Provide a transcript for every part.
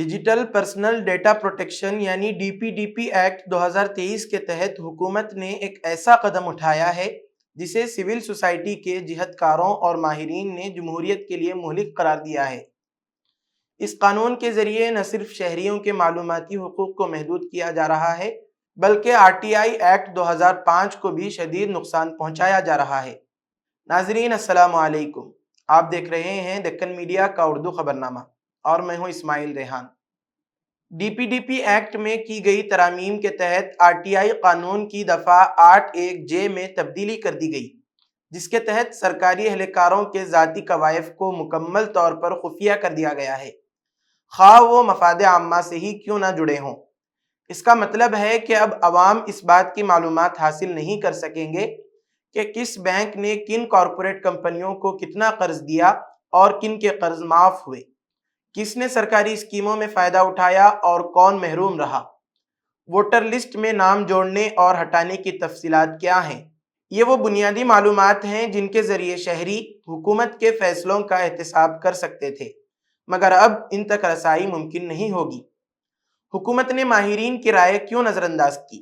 Digital personal data protection یعنی DPDP act 2023 کے تحت حکومت نے ایک ایسا قدم اٹھایا ہے جسے سول سوسائٹی کے جہد کاروں اور ماہرین نے جمہوریت کے لیے مہلک قرار دیا ہے۔ اس قانون کے ذریعے نہ صرف شہریوں کے معلوماتی حقوق کو محدود کیا جا رہا ہے بلکہ RTI ایکٹ 2005 کو بھی شدید نقصان پہنچایا جا رہا ہے۔ ناظرین السلام علیکم، آپ دیکھ رہے ہیں دکن میڈیا کا اردو خبرنامہ اور میں ہوں اسماعیل ریحان۔ DPDP ایکٹ میں کی گئی ترامیم کے تحت RTI قانون کی دفعہ 8(1)J میں تبدیلی کر دی گئی، جس کے تحت سرکاری اہلکاروں کے ذاتی کوائف کو مکمل طور پر خفیہ کر دیا گیا ہے، خواہ وہ مفاد عامہ سے ہی کیوں نہ جڑے ہوں۔ اس کا مطلب ہے کہ اب عوام اس بات کی معلومات حاصل نہیں کر سکیں گے کہ کس بینک نے کن کارپوریٹ کمپنیوں کو کتنا قرض دیا اور کن کے قرض معاف ہوئے، کس نے سرکاری اسکیموں میں فائدہ اٹھایا اور کون محروم رہا، ووٹر لسٹ میں نام جوڑنے اور ہٹانے کی تفصیلات کیا ہیں۔ یہ وہ بنیادی معلومات ہیں جن کے ذریعے شہری حکومت کے فیصلوں کا احتساب کر سکتے تھے، مگر اب ان تک رسائی ممکن نہیں ہوگی۔ حکومت نے ماہرین کی رائے کیوں نظر انداز کی؟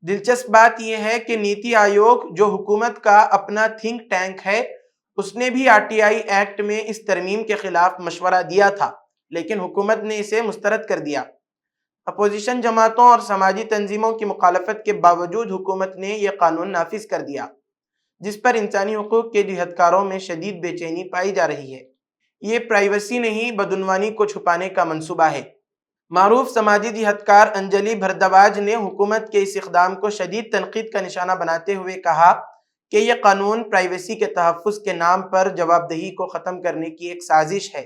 دلچسپ بات یہ ہے کہ نیتی آیوگ جو حکومت کا اپنا تھنک ٹینک ہے، اس نے بھی RTI ایکٹ میں اس ترمیم کے خلاف مشورہ دیا تھا، لیکن حکومت نے اسے مسترد کر دیا۔ اپوزیشن جماعتوں اور سماجی تنظیموں کی مخالفت کے باوجود حکومت نے یہ قانون نافذ کر دیا، جس پر انسانی حقوق کے جہدکاروں میں شدید بے چینی پائی جا رہی ہے۔ یہ پرائیویسی نہیں، بدعنوانی کو چھپانے کا منصوبہ ہے۔ معروف سماجی جہدکار انجلی بھردواج نے حکومت کے اس اقدام کو شدید تنقید کا نشانہ بناتے ہوئے کہا کہ یہ قانون پرائیویسی کے تحفظ کے نام پر جواب دہی کو ختم کرنے کی ایک سازش ہے۔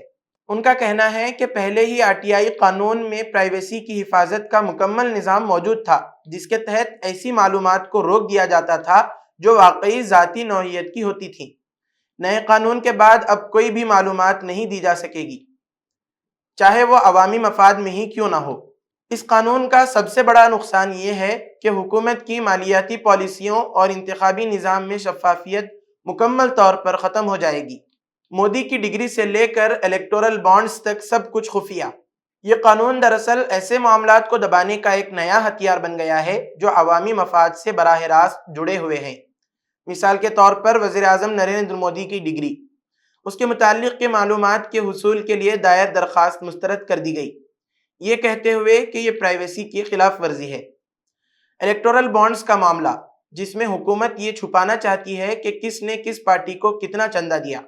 ان کا کہنا ہے کہ پہلے ہی RTI قانون میں پرائیویسی کی حفاظت کا مکمل نظام موجود تھا، جس کے تحت ایسی معلومات کو روک دیا جاتا تھا جو واقعی ذاتی نوعیت کی ہوتی تھیں۔ نئے قانون کے بعد اب کوئی بھی معلومات نہیں دی جا سکے گی، چاہے وہ عوامی مفاد میں ہی کیوں نہ ہو۔ اس قانون کا سب سے بڑا نقصان یہ ہے کہ حکومت کی مالیاتی پالیسیوں اور انتخابی نظام میں شفافیت مکمل طور پر ختم ہو جائے گی۔ مودی کی ڈگری سے لے کر الیکٹورل بانڈز تک سب کچھ خفیہ۔ یہ قانون دراصل ایسے معاملات کو دبانے کا ایک نیا ہتھیار بن گیا ہے جو عوامی مفاد سے براہ راست جڑے ہوئے ہیں۔ مثال کے طور پر وزیر اعظم نریندر مودی کی ڈگری، اس کے متعلق کے معلومات کے حصول کے لیے دائر درخواست مسترد کر دی گئی، یہ کہتے ہوئے کہ یہ پرائیویسی کی خلاف ورزی ہے۔ الیکٹورل بانڈز کا معاملہ، جس میں حکومت یہ چھپانا چاہتی ہے کہ کس نے کس پارٹی کو کتنا چندہ دیا۔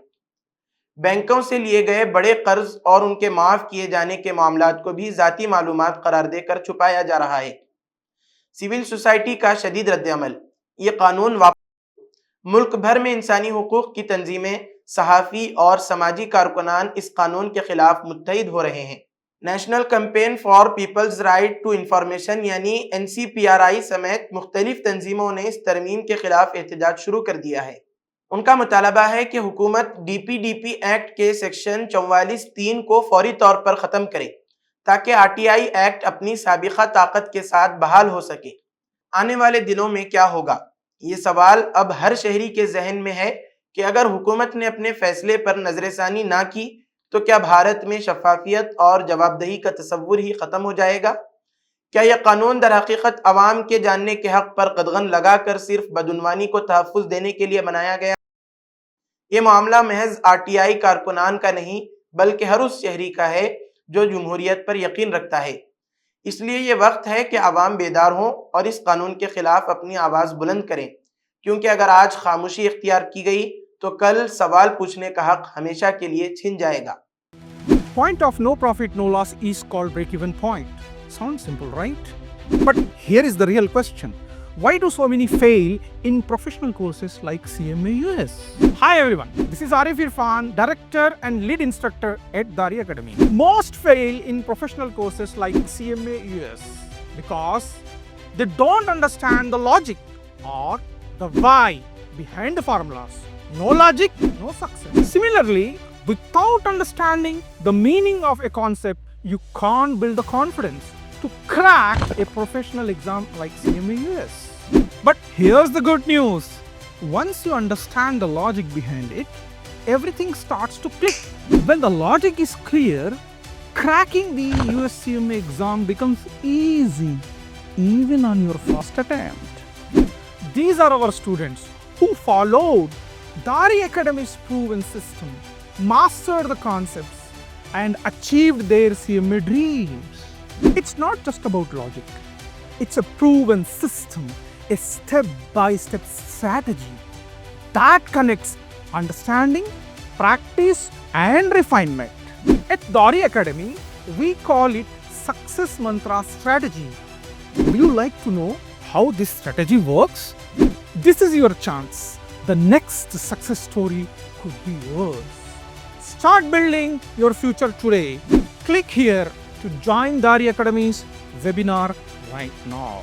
بینکوں سے لیے گئے بڑے قرض اور ان کے معاف کیے جانے کے معاملات کو بھی ذاتی معلومات قرار دے کر چھپایا جا رہا ہے۔ سول سوسائٹی کا شدید رد عمل، یہ قانون ملک بھر میں انسانی حقوق کی تنظیمیں، صحافی اور سماجی کارکنان اس قانون کے خلاف متحد ہو رہے ہیں۔ National campaign for people's right to information یعنی NCPRI سمیت مختلف تنظیموں نے اس ترمیم کے خلاف احتجاج شروع کر دیا ہے۔ ان کا مطالبہ ہے کہ حکومت DPDP ایکٹ کے سیکشن 44(3) کو فوری طور پر ختم کرے تاکہ RTI ایکٹ اپنی سابقہ طاقت کے ساتھ بحال ہو سکے۔ آنے والے دنوں میں کیا ہوگا؟ یہ سوال اب ہر شہری کے ذہن میں ہے کہ اگر حکومت نے اپنے فیصلے پر نظر ثانی نہ کی تو کیا بھارت میں شفافیت اور جواب دہی کا تصور ہی ختم ہو جائے گا؟ کیا یہ قانون در حقیقت عوام کے جاننے کے حق پر قدغن لگا کر صرف بدعنوانی کو تحفظ دینے کے لیے بنایا گیا؟ یہ معاملہ محض RTI کارکنان کا نہیں بلکہ ہر اس شہری کا ہے جو جمہوریت پر یقین رکھتا ہے۔ اس لیے یہ وقت ہے کہ عوام بیدار ہوں اور اس قانون کے خلاف اپنی آواز بلند کریں، کیونکہ اگر آج خاموشی اختیار کی گئی تو کل سوال پوچھنے کا حق ہمیشہ کے لیے چھن جائے گا۔ Point of no profit, no loss is called break-even point. Sounds simple, right? But here is the real question. Why do so many fail in professional courses like CMA US? Hi everyone, this is Arif Irfan, Director and Lead Instructor at Dari Academy. Most fail in professional courses like CMA US because they don't understand the logic or the why behind the formulas. No logic, no success. Similarly, without understanding the meaning of a concept, you can't build the confidence to crack a professional exam like CMA US. But here's the good news. Once you understand the logic behind it, everything starts to click. When the logic is clear, cracking the USCMA exam becomes easy even on your first attempt. These are our students who followed Dari Academy's proven system, mastered the concepts, and achieved their CMA dreams. It's not just about logic. It's a proven system, a step-by-step strategy that connects understanding, practice, and refinement. At Dari Academy, we call it Success Mantra Strategy. Would you like to know how this strategy works? This is your chance. The next success story could be yours. Start building your future today. Click here to join Dari Academy's webinar right now.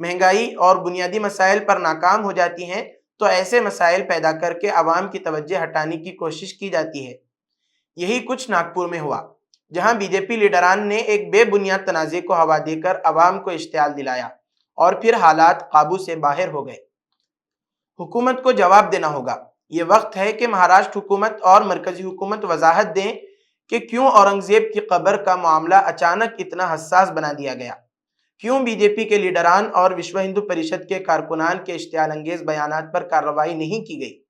مہنگائی اور بنیادی مسائل پر ناکام ہو جاتی ہیں تو ایسے مسائل پیدا کر کے عوام کی توجہ ہٹانے کی کوشش کی جاتی ہے۔ یہی کچھ ناگپور میں ہوا، جہاں بی جے پی لیڈران نے ایک بے بنیاد تنازع کو ہوا دے کر عوام کو اشتعال دلایا اور پھر حالات قابو سے باہر ہو گئے۔ حکومت کو جواب دینا ہوگا۔ یہ وقت ہے کہ مہاراشٹر حکومت اور مرکزی حکومت وضاحت دیں کہ کیوں اورنگزیب کی قبر کا معاملہ اچانک اتنا حساس بنا دیا گیا، کیوں بی جے پی کے لیڈران اور وشو ہندو پریشد کے کارکنان کے اشتعال انگیز بیانات پر کارروائی نہیں کی گئی،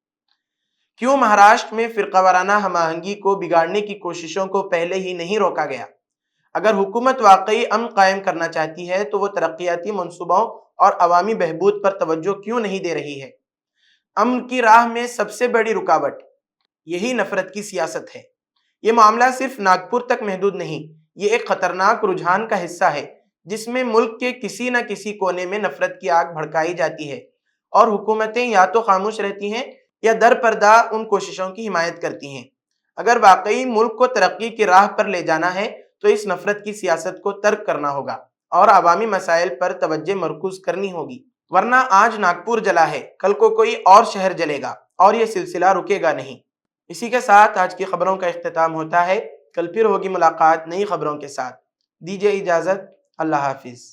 کیوں مہاراشٹر میں فرقہ وارانہ ہم آہنگی کو بگاڑنے کی کوششوں کو پہلے ہی نہیں روکا گیا۔ اگر حکومت واقعی امن قائم کرنا چاہتی ہے تو وہ ترقیاتی منصوبوں اور عوامی بہبود پر توجہ کیوں نہیں دے رہی ہے؟ امن کی راہ میں سب سے بڑی رکاوٹ یہی نفرت کی سیاست ہے۔ یہ معاملہ صرف ناگپور تک محدود نہیں، یہ ایک خطرناک رجحان کا حصہ ہے جس میں ملک کے کسی نہ کسی کونے میں نفرت کی آگ بھڑکائی جاتی ہے، اور حکومتیں یا تو خاموش رہتی ہیں یا در پردہ ان کوششوں کی حمایت کرتی ہیں۔ اگر واقعی ملک کو ترقی کی راہ پر لے جانا ہے تو اس نفرت کی سیاست کو ترک کرنا ہوگا اور عوامی مسائل پر توجہ مرکوز کرنی ہوگی، ورنہ آج ناگپور جلا ہے، کل کو کوئی اور شہر جلے گا اور یہ سلسلہ رکے گا نہیں۔ اسی کے ساتھ آج کی خبروں کا اختتام ہوتا ہے۔ کل پھر ہوگی ملاقات نئی خبروں کے ساتھ۔ دیجیے اجازت، اللہ حافظ۔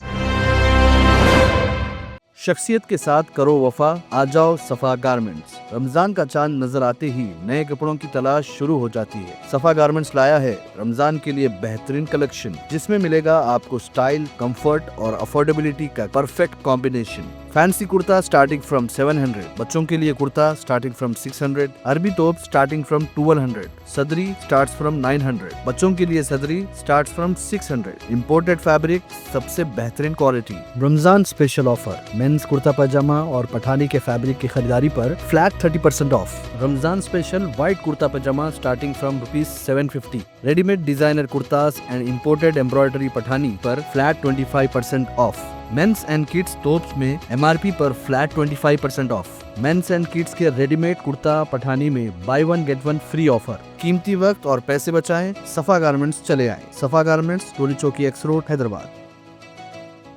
شخصیت کے ساتھ کرو وفا، آ جاؤ صفا گارمنٹس۔ رمضان کا چاند نظر آتے ہی نئے کپڑوں کی تلاش شروع ہو جاتی ہے۔ صفا گارمنٹس لایا ہے رمضان کے لیے بہترین کلیکشن، جس میں ملے گا آپ کو سٹائل، کمفرٹ اور افورڈیبلٹی کا پرفیکٹ کمبینیشن۔ فینسی کرتا سٹارٹنگ فرام 700، بچوں کے لیے کرتا سٹارٹنگ فرام 600، عربی توپ سٹارٹنگ فرام 1200، صدری سٹارٹس فرام 900، بچوں کے لیے صدری سٹارٹس فرام 600، امپورٹڈ فیبرک، سب سے بہترین quality. Ramzan special offer, mens kurta pyjama اور پٹھانی کے فیبرک کی خریداری پر flat 30% off. Ramzan special white kurta pyjama starting from ₹750، ready made designer kurtas and imported embroidery Pathani پر flat 25% off. Mens and kids tops میں MRP پر flat 25% off. Mens and kids کے ریڈی میڈ کرتا پٹھانی میں buy one get one free offer. قیمتی وقت اور پیسے بچائیں، صفا گارمنٹس چلے آئیں۔ صفا garments, Toli Chowki x road, Hyderabad.